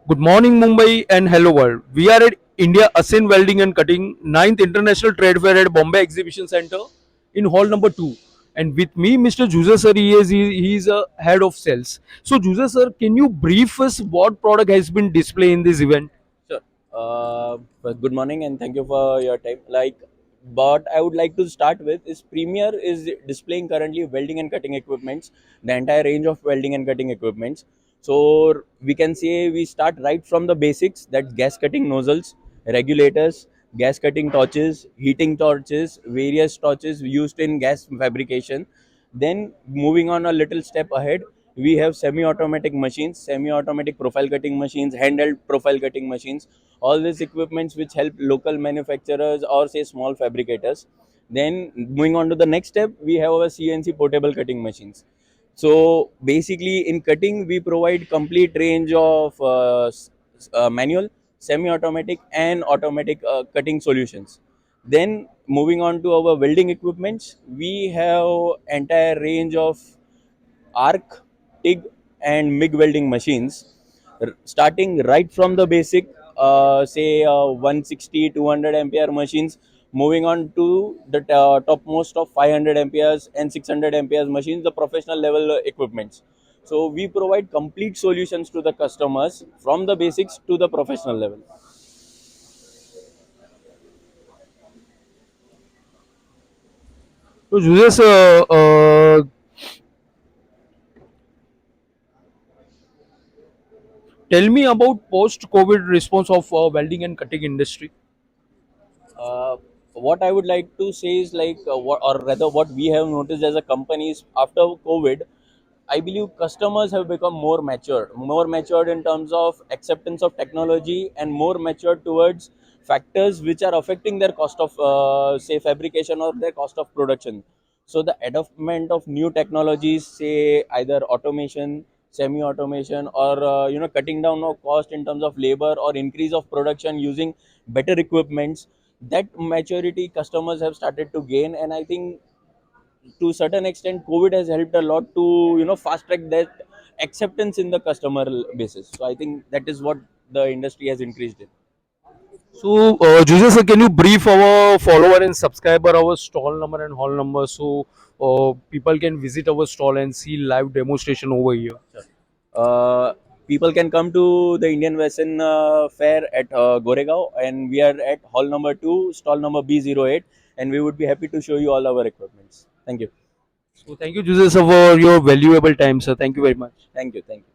Good morning, Mumbai, and hello world. We are at India Asin Welding and Cutting, ninth International Trade Fair at Bombay Exhibition Center in hall number 2. And with me, Mr. Juza sir, he is a head of sales. So, Juza sir, can you brief us what product has been displayed in this event? Sure. But good morning and thank you for your time. What I would like to start with is Premier is displaying currently welding and cutting equipments, the entire range of welding and cutting equipments. So we can say we start right from the basics, that gas cutting nozzles, regulators, gas cutting torches, heating torches, various torches used in gas fabrication. Then moving on a little step ahead, we have semi-automatic machines, semi-automatic profile cutting machines, handheld profile cutting machines, all these equipments which help local manufacturers or say small fabricators. Then moving on to the next step, we have our CNC portable cutting machines. So basically in cutting, we provide complete range of manual, semi-automatic and automatic cutting solutions. Then moving on to our welding equipments, we have entire range of arc, TIG, and MIG welding machines, starting right from the basic, say 160, 200 ampere machines, moving on to the topmost of 500 amperes and 600 amperes machines, the professional level equipments. So we provide complete solutions to the customers from the basics to the professional level. So, Juza sir, tell me about post-COVID response of welding and cutting industry. Uh, what I would like to say is or rather, what we have noticed as a company is after COVID, I believe customers have become more matured in terms of acceptance of technology, and more matured towards factors which are affecting their cost of, say, fabrication or their cost of production. So the adoption of new technologies, say either automation, semi-automation, or cutting down of cost in terms of labor or increase of production using better equipments, that maturity customers have started to gain. And I think to a certain extent COVID has helped a lot to fast track that acceptance in the customer basis. So I think that is what the industry has increased in. So, Joseph, sir, can you brief our follower and subscriber our stall number and hall number so people can visit our stall and see live demonstration over here? Sure. People can come to the Indian Western Fair at Goregaon, and we are at hall number 2, stall number B08, and we would be happy to show you all our equipments. Thank you. So, thank you, Joseph, sir, for your valuable time, sir. Thank you very much. Thank you. Thank you.